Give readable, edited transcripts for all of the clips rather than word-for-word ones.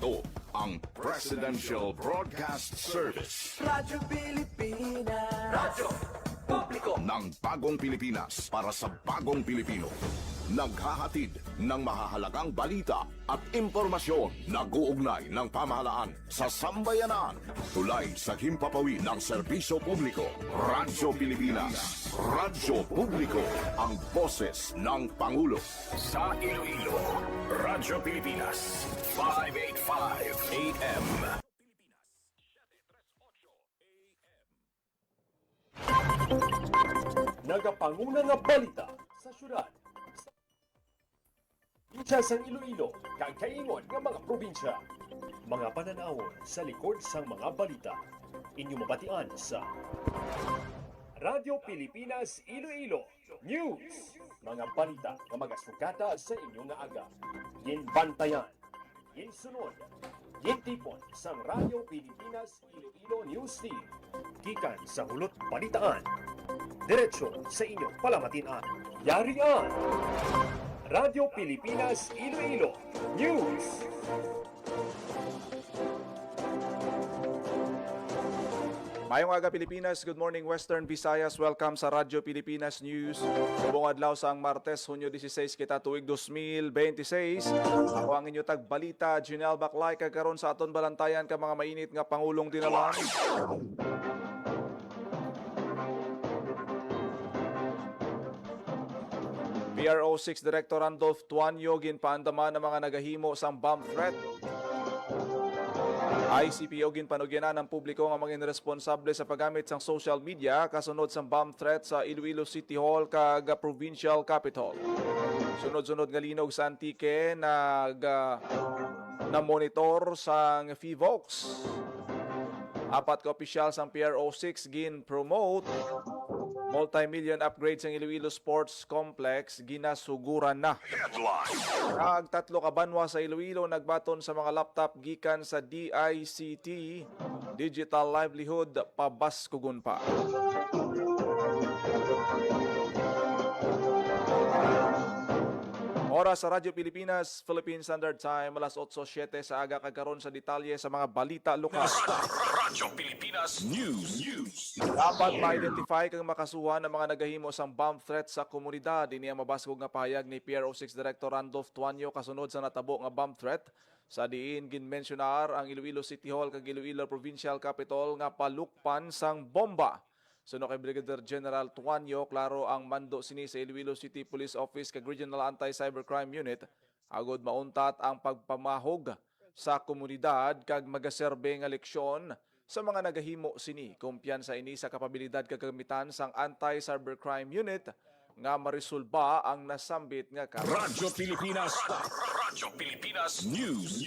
Ito ang Presidential Broadcast Service Radyo Pilipinas. Radyo Publiko ng Bagong Pilipinas para sa Bagong Pilipino. Naghahatid ng mahahalagang balita at impormasyon na guugnay ng pamahalaan sa sambayanan. Tulay sa himpapawid ng serbisyo publiko. Radyo Pilipinas. Radyo Publiko. Ang boses ng Pangulo. Sa Iloilo, Radyo Pilipinas. 585 AM. Nagapanguna nga balita sa syudad. Isa sa Iloilo, kag kaingon nga mga probinsya. Mga pananawon sa likod sang mga balita. Inyo mabatian sa Radyo Pilipinas Iloilo News. Mga balita nga magasugata sa inyong nga aga. Ginbantayan, ginsunod, gintipon sang Radyo Pilipinas Iloilo News Team. Gikan sa hulot balitaan. Diretso sa inyong palamatian. Yarian! Radyo Pilipinas Iloilo News. Mayong aga Pilipinas, good morning Western Visayas. Welcome sa Radyo Pilipinas News. Subong adlaw sa ang Martes, Hunyo 16 kita tuig 2026. Ako ang inyo tagbalita, Junel Baclay, kagkaroon sa aton balantayan ka mga mainit nga pangulong dinaman. PRO6 Director Randolph Tuanyo ginpaandaman ng mga nagahimo sang bomb threat. ICPO ginpanugyanan ng publiko nga maging responsable sa paggamit sang social media kasunod sang bomb threat sa Iloilo City Hall kag Provincial Capitol. Sunod-sunod nga linog sa Antique na monitor sang FIVOX. Apat ka opisyal sang PRO6 gin-promote multi-million upgrade sa Iloilo Sports Complex ginasuguran na. Kag tatlo ka banwa sa Iloilo nagbaton sa mga laptop gikan sa DICT Digital Livelihood pabaskugon pa. Oras sa Radyo Pilipinas, Philippine Standard Time, alas 8:07 sa aga kagkaroon sa detalye sa mga balita lokal. Radyo Pilipinas News. Dapat ma-identify kang makasuhan ng mga nagahimo sang bomb threat sa komunidad. Ini ang mabasgog nga pahayag ni PRO6 Director Randolph Tuanyo kasunod sa natabo nga bomb threat. Sa diin ginmensyonar ang Iloilo City Hall kag Iloilo Provincial Capitol nga palukpan sang bomba. Suno kay Brigadier General Tuanyo, klaro ang mando sini sa Iloilo City Police Office kag Regional Anti-Cybercrime Unit agod mauntat ang pagpamahog sa komunidad kag magaserbe nga leksyon sa mga nagahimo sini. Kumpiyansa ini sa kapabilidad kag kagamitan sang Anti-Cybercrime Unit nga marisolba ang nasambit nga kaso. Radyo Pilipinas. Radyo Pilipinas News.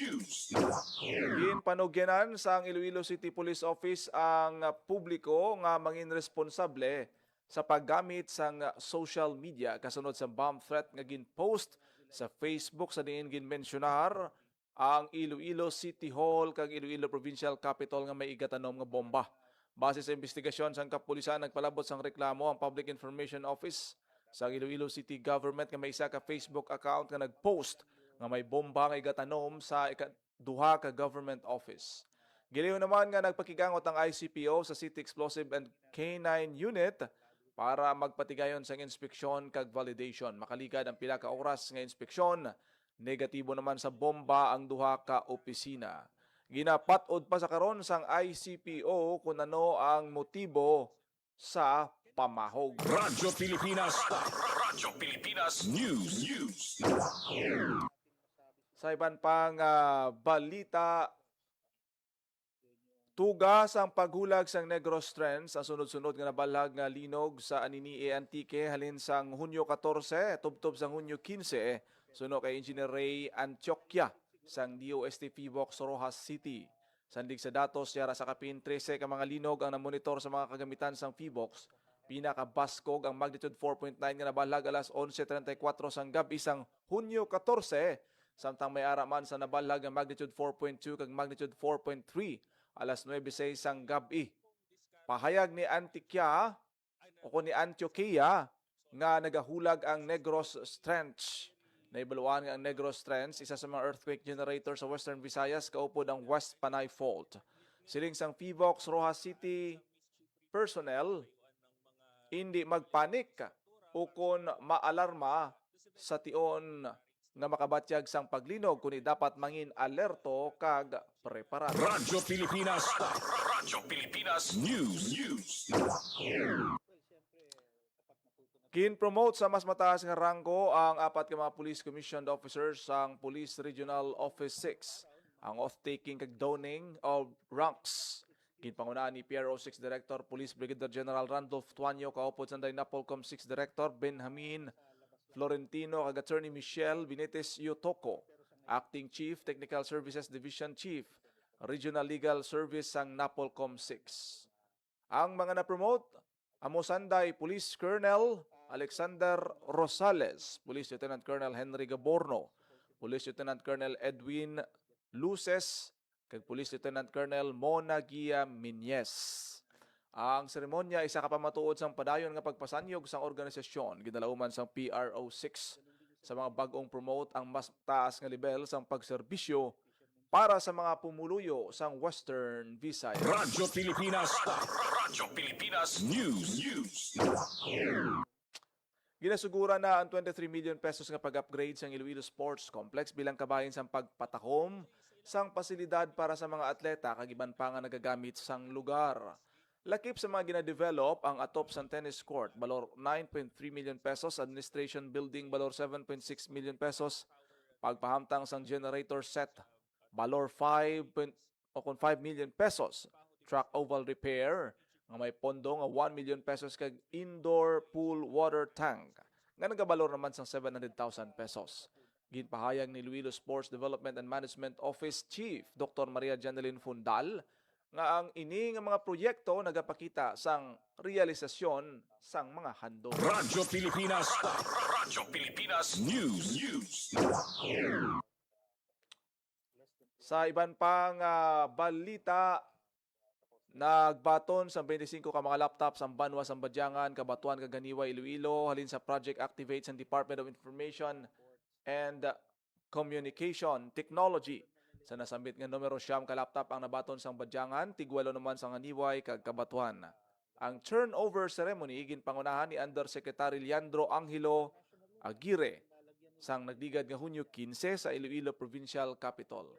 Ginpanugyanan sa Iloilo City Police Office ang publiko nga mangin responsable sa paggamit sang social media kasunod sa bomb threat nga ginpost sa Facebook sa diin ginmensyonar ang Iloilo City Hall kag Iloilo Provincial Capitol nga may igatanom nga bomba. Base sa investigasyon sang kapulisan nagpalabot sang reklamo ang Public Information Office sa Iloilo City Government nga may isa ka Facebook account nga nagpost nga may bomba nga igatanom sa duha ka government office. Giliw naman nga nagpakigangot ang ICPO sa City Explosive and K9 Unit para magpatigayon sang inspeksyon kag validation. Makaligad ang pila ka oras nga inspeksyon, negatibo naman sa bomba ang duha ka opisina. Ginapatod pa sa karon sang ICPO kung ano ang motibo sa pamahog. Radyo Pilipinas. Radyo Pilipinas News. Sa iban pang balita, tugas ang paghulag sang Negros Trends sa sunod-sunod nga nabalag nga linog sa Anini Antique halin sang Hunyo 14, tubtob sang Hunyo 15, suno kay Engineer Ray Antioquia sang DOST FIVOX Rojas City. Sandig sa datos, yara sa kapin 13 ka mga linog ang namonitor sa mga kagamitan sang FIVOX. Pinakabaskog ang magnitude 4.9 nga nabalag alas 11:34 sang gabi sang Hunyo 14, samtang may araman sa nabalag ang magnitude 4.2 kag magnitude 4.3 alas 9:06 sang gabi. Pahayag ni Antiquia o ni Antioquia nga nagahulag ang Negros Trench Naibaluan nga ang Negros Trends, isa sa mga earthquake generator sa Western Visayas, kaupod ang West Panay Fault. Siling sang PHIVOX Rojas City personnel, hindi magpanik o kung maalarma sa tion nga makabatyag sang paglinog, kundi dapat mangin alerto kag preparado. Radyo Pilipinas. Radyo Pilipinas News. Kin-promote sa mas mataas nga ranggo ang apat ka mga police commissioned officers sang Police Regional Office 6. Ang off-taking kag downing of ranks. Ginpangunaan ni PRO 6 Director Police Brigadier General Randolph Tuanyo, kaupod sa Napolcom 6 Director Benjamin Florentino, kag Attorney Michelle Benitez Yotoko, Acting Chief Technical Services Division Chief Regional Legal Service sang Napolcom 6. Ang mga na-promote, Amosanday Police Colonel Alexander Rosales, Police Lieutenant Colonel Henry Gaborno, Police Lieutenant Colonel Edwin Luces, kag Police Lieutenant Colonel Mona Gia Minyes. Ang seremonya isa ka pamatuod sang padayon nga pagpasanyog sang organisasyon, ginalauman sang PRO 6 sa mga bagong promote ang mas taas nga level sang pagserbisyo para sa mga pumuluyo sang Western Visayas. Radyo Pilipinas. Radyo Pilipinas News. Ginasugura na ang 23 million pesos nga pag-upgrade sang Iloilo Sports Complex bilang kabahin sang pagpatakom sang pasilidad para sa mga atleta kag iban pa nga nagagamit sang lugar. Lakip sa mga gina-develop ang atop sang tennis court, balor 9.3 million pesos, administration building balor 7.6 million pesos, pagpahamtang sang generator set balor 5 million pesos, track oval repair nga may pondo nga 1 million pesos kag indoor pool water tank nga nagabalor naman sang 700,000 pesos. Ginpahayag ni Iloilo Sports Development and Management Office Chief Dr. Maria Janeline Fundal nga ang ini nga mga proyekto nagapakita sang realisasyon sang mga handog. Radyo Pilipinas. Radyo Pilipinas News. Sa iban pang balita, nagbaton sa 25 ka mga laptop sa Banwa, Sambadyangan, Kabatuan, Kaganiwa, Iloilo, halin sa Project Activate sa Department of Information and Communication Technology. Sa nasambit nga numero 9 ka laptop ang nabaton sa Badyangan, tigwalo naman sa Ganiway, kag Kabatuan. Ang turnover ceremony ginpangunahan ni Undersecretary Leandro Angelo Aguirre sang nagdigad nga Hunyo 15 sa Iloilo Provincial Capital.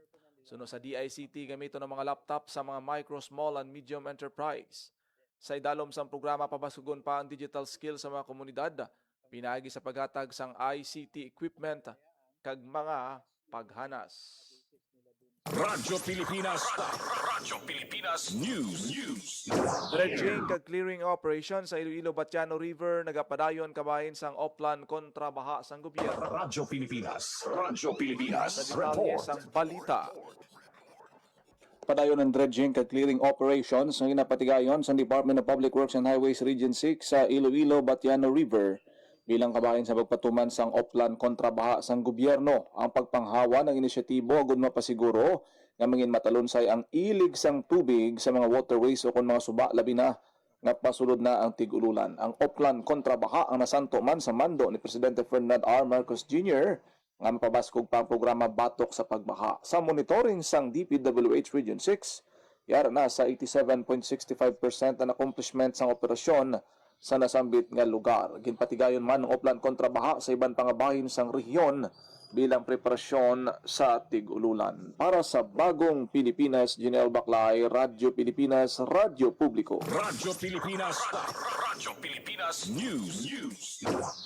Suno sa DICT, gamito ng mga laptop sa mga micro, small, and medium enterprise. Sa idalom sang programa, pabasugon pa ang digital skills sa mga komunidad, pinagi sa paghatag sang ICT equipment kag mga paghanas. Radyo Pilipinas. Radyo Pilipinas News. Dredging kag clearing operation sa Iloilo Batiano River nagapadayon kabahin sang Oplan kontra baha sang gobyerno. Radyo Pilipinas. Radyo Pilipinas. Sa detalye sang balita. Padayon ng dredging kag clearing operations ang ginapatigayon sa Department of Public Works and Highways Region 6 sa Iloilo Batiano River bilang kabahin sa pagpatuman sang Oplan kontra baha sang gobyerno. Ang pagpanghawa ng inisyatibo agud mapasiguro nga mangin matalunsay ang ilig sang tubig sa mga waterways o kon mga suba labi na nga pasulod na ang tig-ululan. Ang Oplan kontra baha ang nasanto man sa mando ni Presidente Ferdinand R. Marcos Jr. nga mapabaskog pa ang programa Batok sa Pagbaha. Sa monitoring sang DPWH Region 6, yara na sa 87.65% ang accomplishment sang operasyon sa nasambit nga lugar. Ginpatigayon man ang Oplan kontra baha sa iban pangabahin sang rehiyon bilang preparasyon sa tig-ululan. Para sa Bagong Pilipinas, Janelle Baclay, Radyo Pilipinas, Radyo Publiko. Radyo Pilipinas. Radyo Pilipinas News.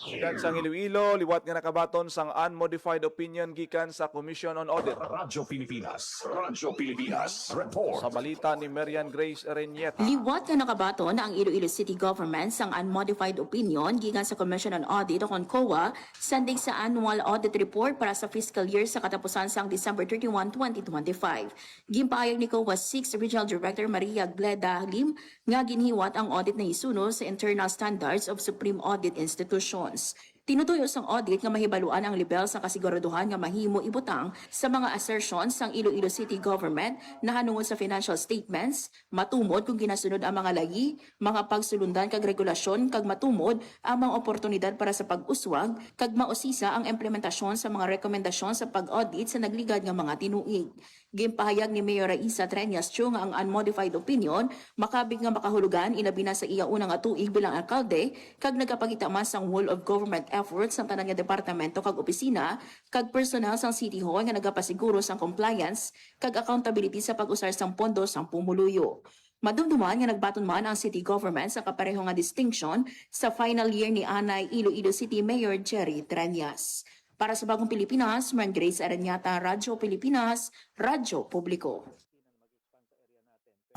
Gikan sang Iloilo, liwat nga nakabaton sang unmodified opinion gikan sa Commission on Audit. Radyo Pilipinas. Radyo Pilipinas. Report. Sa balita ni Marian Grace Ereñeta. Liwat nga nakabaton ang Iloilo City Government sang unmodified opinion gikan sa Commission on Audit o COA sanding sa annual audit report para sa fiscal year sa katapusan sang December 31, 2025. Gimpahayag ni COA 6 Regional Director Maria Gleda Lim nga ginhiwat ang audit na isuno sa internal standards of Supreme Audit Institutions. Tinutuyo sang audit nga mahibaluan ang level sa kasiguraduhan nga mahimo ibutang sa mga assertions sang Iloilo City Government na hanungod sa financial statements, matumod kung ginasunod ang mga lagi, mga pagsulundan kag regulasyon kag matumod ang mga oportunidad para sa pag-uswag kag mausisa ang implementasyon sa mga rekomendasyon sa pag-audit sa nagligad nga mga tinuig. Gimpahayag ni Mayor Raisa Treñas Chu nga ang unmodified opinion makabig nga makahulugan ilabi na sa iya unang nga tuig bilang alkalde kag nagapakita man sang whole of government efforts sa tanan nga departamento kag opisina kag personal sang City Hall nga nagapasiguro sang compliance kag accountability sa pag-usar sang pondo sang pumuluyo. Madumduman nga nagbaton man ang city government sa kapareho nga distinction sa final year ni Anay Iloilo City Mayor Jerry Treñas. Para sa Bagong Pilipinas, Ma'am Grace Aranyata, Radyo Pilipinas, Radyo Publiko.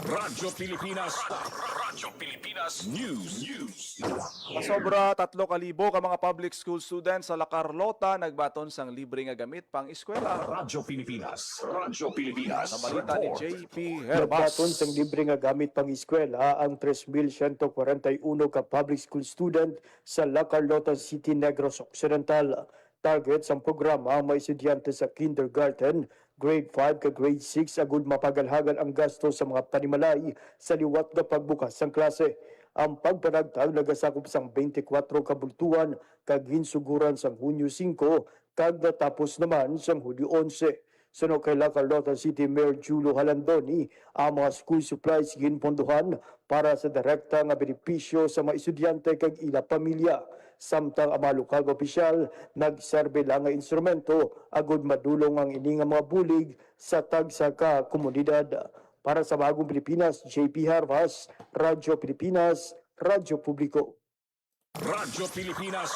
Radyo Pilipinas. Radyo Pilipinas News. Pasobra 3,000 ka mga public school students sa La Carlota nagbaton sang libre nga gamit pang eskwela. Radyo Pilipinas. Radyo Pilipinas. Sa balita ni JP Herbas. Nagbaton sang libre nga gamit pang eskwela ang 3,141 ka public school student sa La Carlota City, Negros Occidental. Target sa programa ang mga estudyante sa kindergarten, grade 5 ka grade 6 agud mapagalhagan ang gasto sa mga panimalay sa liwat na pagbukas ng klase. Ang pagpanagtag nagasakop sang 24 ka bultuan kag hinsuguran sang Hunyo 5 kag natapos naman sang Hulyo 11. Suno kay La Carlota City Mayor Julio Halandoni, ang mga school supplies ginpondohan para sa direkta nga benepisyo sa mga estudyante kag ila pamilya. Samtang ang mga lokal opisyal nagserbe lang nga instrumento agud madulong ang ini nga mga bulig sa tagsa ka komunidad. Para sa Bagong Pilipinas, JP Harvas, Radyo Pilipinas, Radyo Publiko. Radyo Pilipinas.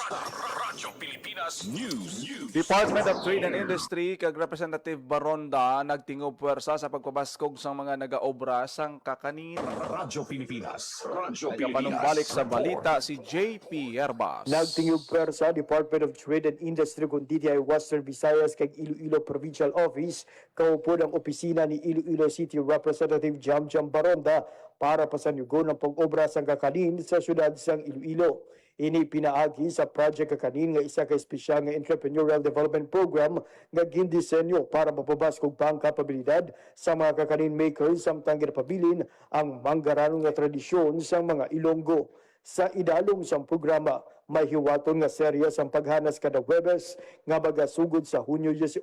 Radyo Pilipinas News. Department of Trade and Industry kag Representative Baronda nagtingob puwersa sa pagpabaskog sang mga nagaobra sang kakanin. Radyo Pilipinas. Radyo Kapanumbalik sa balita si JP Herbas. Nagtingog pwersa Department of Trade and Industry kung DTI Western Visayas kag Iloilo Provincial Office kaupod ang opisina ni Iloilo City Representative Jamjam Baronda para pasanyugon ang pag-obra sang kakanin sa syudad sang Iloilo. Ini pinaagi sa Project Kakanin nga isa ka espesyal nga entrepreneurial development program nga gindisenyo para mapabaskog pa ang kapabilidad sa mga kakanin makers samtang ginapabilin ang manggaranong nga tradisyon sa mga Ilonggo. Sa idalong sang programa, may hiwaton nga serya sang paghanas kada Huwebes nga magasugod sa Hunyo 18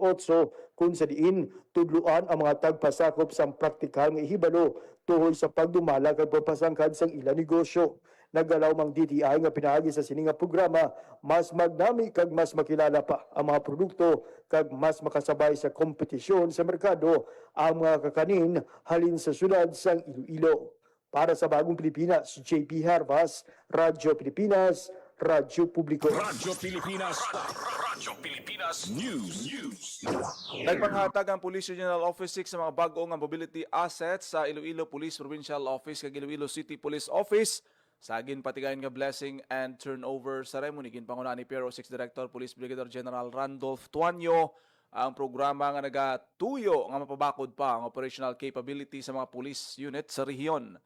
kung sa diin tudluan ang mga tagpasakop sang praktikal nga ihibalo tuhol sa pagdumala kag pagpasangkad sang ila negosyo. Naggalaw mang DTI nga pinaagi sa sininga programa, mas magnami kag mas makilala pa ang mga produkto kag mas makasabay sa kompetisyon sa merkado ang mga kakanin halin sa syudad sang Iloilo. Para sa Bagong Pilipinas, JP Harvas, Radyo Pilipinas, Radyo Publiko. Radyo Pilipinas. Radyo Pilipinas News. Nagpanghatag ang Police Regional Office 6 sa mga bag-o nga mobility assets sa Iloilo Police Provincial Office kag Iloilo City Police Office. Sagin patigayon nga blessing and turnover ceremony ginpangunahan ni Piero 6 Director Police Brigadier General Randolph Tuanyo ang programa nga nagatuyo nga mapabakod pa ang operational capability sa mga police unit sa rehiyon.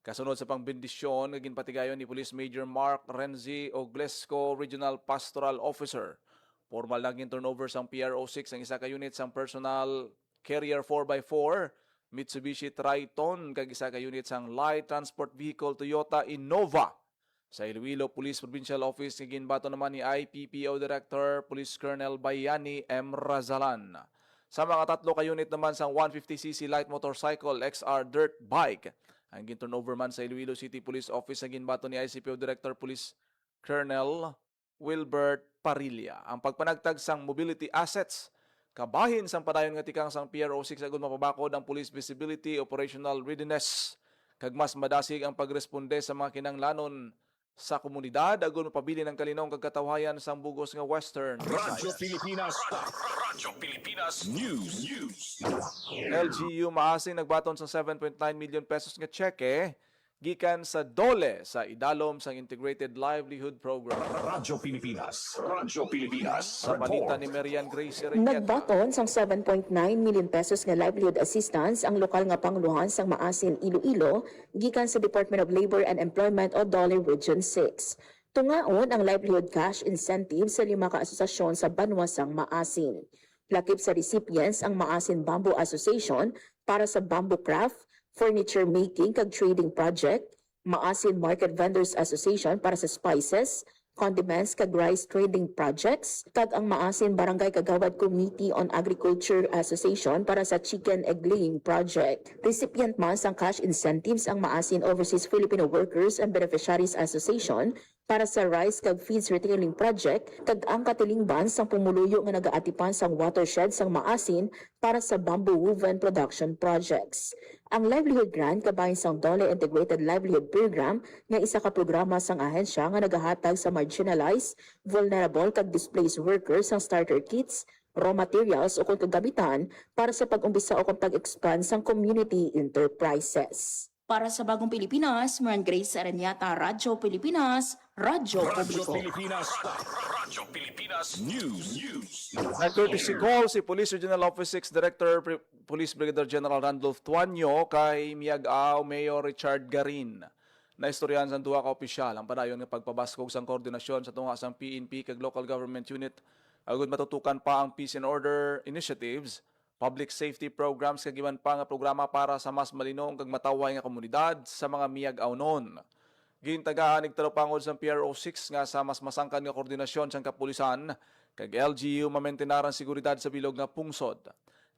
Kasunod sa pangbendisyon nga ginpatigayon ni Police Major Mark Renzi Oglesco, Regional Pastoral Officer. Formal lang turnover sang PRO6 ang isa ka unit sang personal carrier 4x4 Mitsubishi Triton kag isa ka unit sang light transport vehicle Toyota Innova. Sa Iloilo Police Provincial Office ginbato naman ni IPPO Director Police Colonel Bayani M. Razalan. Sa mga 3 ka unit naman sang 150cc light motorcycle XR dirt bike ang ginturnover man sa Iloilo City Police Office ang ginbato ni ICPO Director Police Colonel Wilbert Parilla. Ang pagpanagtag sang mobility assets kabahin sang padayon nga tikang sang PRO6 agud mapabakod ang police visibility, operational readiness kag mas madasig ang pagresponde sa mga kinanglanon sa komunidad agud mapabilin ang kalinong kag katawhayan sang bugos nga Western Radyo Visayas. Pilipinas. Radyo Pilipinas News. LGU maasing nagbaton sa 7.9 million pesos nga cheque gikan sa DOLE sa idalom sang Integrated Livelihood Program. Radyo Pilipinas. Radyo Pilipinas. Sa balita ni Marian Grace Reñeta. Nagbaton sang 7.9 million pesos nga livelihood assistance ang lokal nga panguluhan sang Maasin Iloilo gikan sa Department of Labor and Employment o DOLE Region 6. Tungaon ang livelihood cash incentive sa 5 ka asosasyon sa banwasang Maasin. Lakip sa recipients ang Maasin Bamboo Association para sa bamboo craft, furniture making kag trading project, Maasin Market Vendors Association para sa spices, condiments kag rice trading projects, kag ang Maasin Barangay Kagawad Committee on Agriculture Association para sa chicken egg laying project. Recipient man sang cash incentives ang Maasin Overseas Filipino Workers and Beneficiaries Association para sa rice kag feeds retailing project, kag ang katilingban sang pumuluyo nga nagaatipan sang watershed sang Maasin para sa bamboo woven production projects. Ang livelihood grant kabahin sang Dole Integrated Livelihood Program nga isa ka programa sang ahensya nga nagahatag sa marginalized, vulnerable kag displaced workers sang starter kits, raw materials o kung kagamitan para sa pag-umbisa o kung pag-expand sang community enterprises. Para sa Bagong Pilipinas, Maran Grace Aranyata, Radyo Pilipinas, Radyo Publiko. Radyo Pilipinas News. Nag-courtesy call si Police Regional Office 6 Director Police Brigadier General Randolph Tuanyo kay Miag-Ao Mayor Richard Garin. Naistoryahan sa duha ka opisyal ang padayon ng pagpabaskog sang koordinasyon sa tunga sang PNP kag local government unit agud matutukan pa ang peace and order initiatives, public safety programs kag iban pa nga programa para sa mas malinong kag mataway nga komunidad sa mga Miag-Ao non. Gintagaan nagtarupangod sa PRO6 nga sa mas masangkan nga koordinasyon sang kapulisan kag LGU mamentenaran seguridad sa bilog nga pungsod.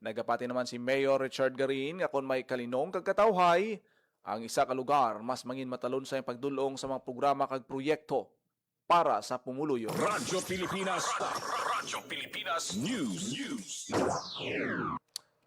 Nagapati naman si Mayor Richard Garin nga kung may kalinong kag katawhay, ang isa ka lugar mas mangin matalon sa pagdulong sa mga programa kag proyekto para sa pumuluyo. Radyo Pilipinas News.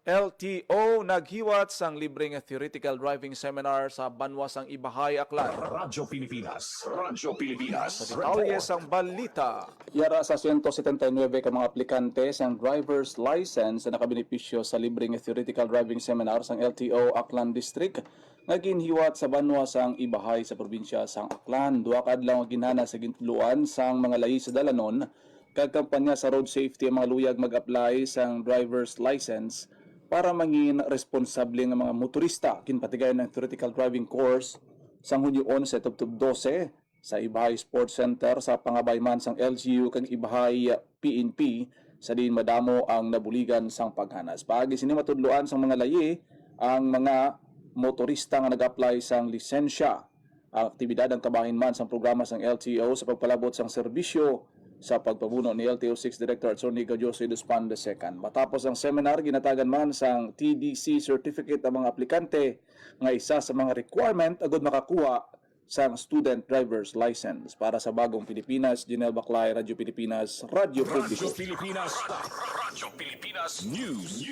LTO naghiwat sang libreng theoretical driving seminar sa Banwasang Ibahay, Aklan. Radyo Pilipinas. Sa detalye sang balita. Yara sa 179 ka mga aplikante sang driver's license na nakabenepisyo sa libreng theoretical driving seminar sang LTO Aklan District nga ginhiwat sa Banwasang Ibahay sa probinsya sang Aklan. Duha ka adlaw nga ginhana sa gintuluan sang mga lahi sa dalanon kag kampanya sa road safety ang mga luyag mag-apply sang driver's license para mangin responsable nga mga motorista kinpatigayon ng theoretical driving course sang Hunyo 11 tubtub 12 sa Ibahay Sports Center sa pangabayman sang LGU kag Ibahay PNP sa din madamo ang nabuligan sang paghanas. Paagi sini matudloan sang mga layi ang mga motorista nga nag-apply sang lisensya. Ang aktibidad ang kabahin man sang programa sang LTO sa pagpalabot sang serbisyo sa pagpabuno ni LTO 6 Director Attorney Jose Duspan II. Matapos ang seminar, ginatagan man sang TDC certificate ang mga aplikante nga isa sa mga requirement agad makakuha sang student driver's license. Para sa Bagong Pilipinas, Janelle Baclay, Radyo Pilipinas, Radyo Publiko. Radyo Pilipinas News.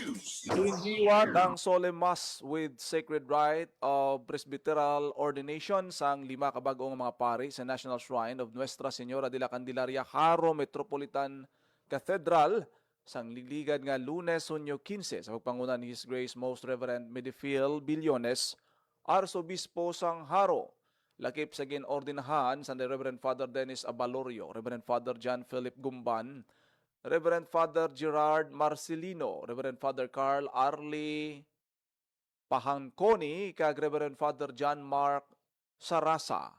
Hinihiwat ang solemn mass with sacred rite of presbyteral ordination sang 5 kabag-ong mga pari sa National Shrine of Nuestra Señora de la Candelaria, Haro Metropolitan Cathedral sang liligad nga Lunes, Hunyo 15 sa pagpangunan ni His Grace Most Reverend Medifil Billones, Arsobispo sang Haro. Lakip sa ginordinahan sa Reverend Father Dennis Abalorio, Reverend Father John Philip Gumban, Reverend Father Gerard Marcelino, Reverend Father Carl Arlie Pahangkoni, kag Reverend Father John Mark Sarasa.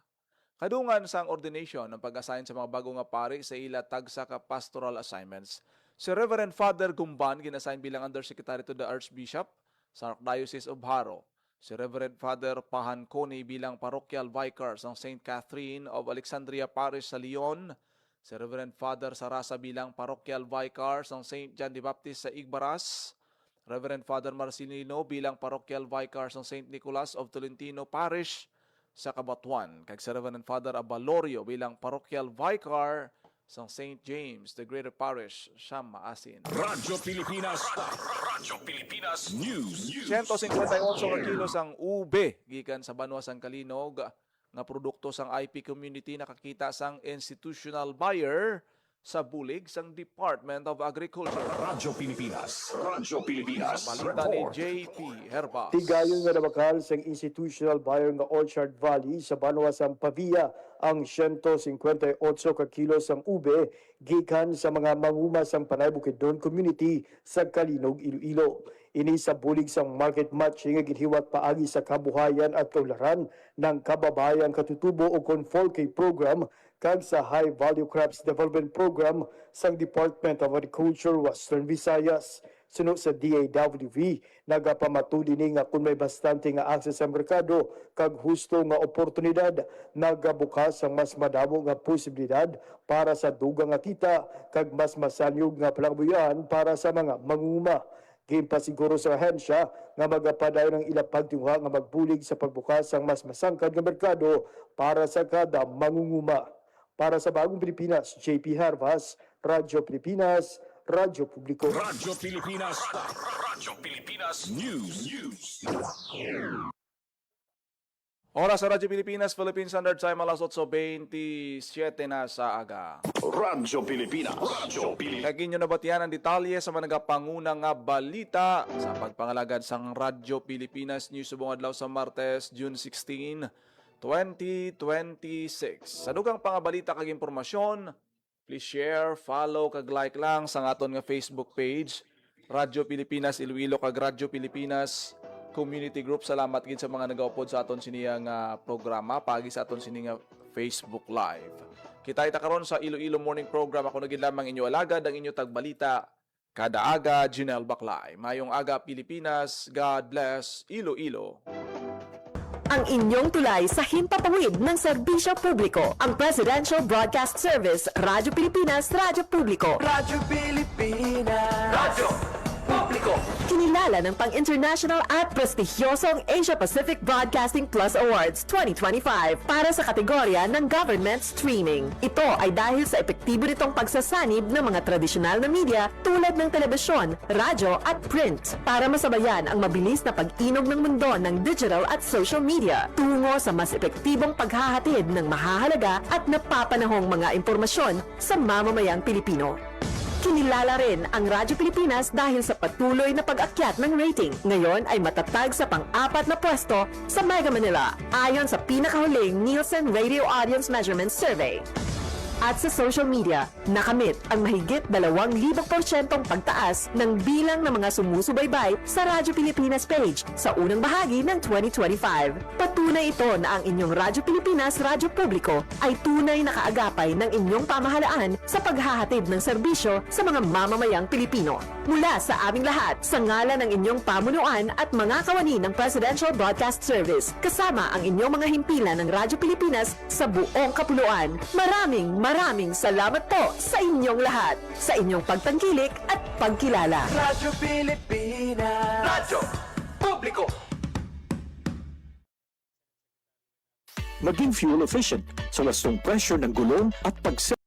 Kadungan sang ordination ng pag-assign sa mga bagong nga pari sa ila tagsa ka pastoral assignments. Si Reverend Father Gumban ginassign bilang Undersecretary to the Archbishop sa Archdiocese of Haro. Si Reverend Father Pahangkoni bilang Parochial Vicar sa St. Catherine of Alexandria Parish sa Leon. Si Reverend Father Sarasa bilang Parochial Vicar sa St. John the Baptist sa Igbaras. Reverend Father Marcelino bilang Parochial Vicar sa St. Nicholas of Tolentino Parish sa Cabatuan. Kag si Reverend Father Abalorio bilang Parochial Vicar sa St. James, the Greater Parish, Siyam Maasin. Radyo Pilipinas News. 158 ka kilos ang ube gikan sa Banwasang Kalinog nga produkto sang IP community nakakita sang institutional buyer sa bulig sang Department of Agriculture. Radyo Pilipinas. Balita ni JP Herbas. Tigayon nga nabakal sa institutional buyer nga Orchard Valley sa Banwasang Pavia ang 158 ka kilos ang ube gikan sa mga manguma sang Panay Bukidnon community sa Kalinog, Iloilo. Ini sa bulig sang market matching nga ginhiwat paagi sa kabuhayan at kaularan ng kababayan katutubo o Confolke program kag sa High Value Crops Development Program sang Department of Agriculture Western Visayas. Sunod sa DAWV, nagapamatuli ni nga kung may bastante nga access sa merkado kag husto nga oportunidad, nagabukas ang mas madamo nga posibilidad para sa dugang nga kita kag mas masanyog nga palabuyan para sa mga manguma. Gimpasiguro sa ahensya nga magapadayon ng ilang pagtungha nga magbulig sa pagbukas ang mas masangkad nga merkado para sa kada mangunguma. Para sa Bagong Pilipinas, JP Harvas, Radyo Pilipinas, Radyo Publiko. Radyo Pilipinas. Radyo Pilipinas News. Oras sa Radyo Pilipinas, Philippine Standard Time, alas 8:27 na sa aga. Radyo Pilipinas. Radyo Pilipinas. Kagin nyo nabatian ang detalye sa mga nagapangunang nga balita sa pagpangalagad sang Radyo Pilipinas News subong adlaw sa Martes, June 16, 2026. Sa dugang pangabalita kag impormasyon, please share, follow kag like lang sa aton nga Facebook page, Radyo Pilipinas Iloilo kag Radyo Pilipinas Community Group. Salamat gid sa mga nagaupod sa aton siniya nga programa pagi sa aton sini nga Facebook Live. Kita karon sa Iloilo Morning Program. Ako na gid lamang inyo alagad ang inyo tagbalita kada aga. Janelle Baclay. Mayong aga Pilipinas. God bless Iloilo. Ang inyong tulay sa himpapawid ng serbisyo publiko. Ang Presidential Broadcast Service, Radyo Pilipinas, Radyo Publiko. Radyo Pilipinas. Radyo Publiko. Kinilala ng pang-international at prestigyosong Asia Pacific Broadcasting Plus Awards 2025 para sa kategorya ng Government Streaming. Ito ay dahil sa epektibo nitong pagsasanib ng mga tradisyonal na media tulad ng telebisyon, radyo at print para masabayan ang mabilis na pag-inog ng mundo ng digital at social media tungo sa mas epektibong paghahatid ng mahahalaga at napapanahong mga impormasyon sa mamamayang Pilipino. Kinilala rin ang Radyo Pilipinas dahil sa patuloy na pag-akyat ng rating. Ngayon ay matatag sa pang-4 na pwesto sa Mega Manila ayon sa pinakahuling Nielsen Radio Audience Measurement Survey. At sa social media, nakamit ang mahigit 2,000% pagtaas ng bilang ng mga sumusubaybay sa Radyo Pilipinas page sa unang bahagi ng 2025. Patunay ito na ang inyong Radyo Pilipinas Radyo Publiko ay tunay na kaagapay ng inyong pamahalaan sa paghahatid ng serbisyo sa mga mamamayang Pilipino. Mula sa aming lahat, sa ngalan ng inyong pamunuan at mga kawani ng Presidential Broadcast Service, kasama ang inyong mga himpilan ng Radyo Pilipinas sa buong kapuluan. Maraming salamat po sa inyong lahat, sa inyong pagtangkilik at pagkilala. Radyo Pilipinas. Radyo Publiko. Maging fuel efficient sa wastong pressure ng gulong at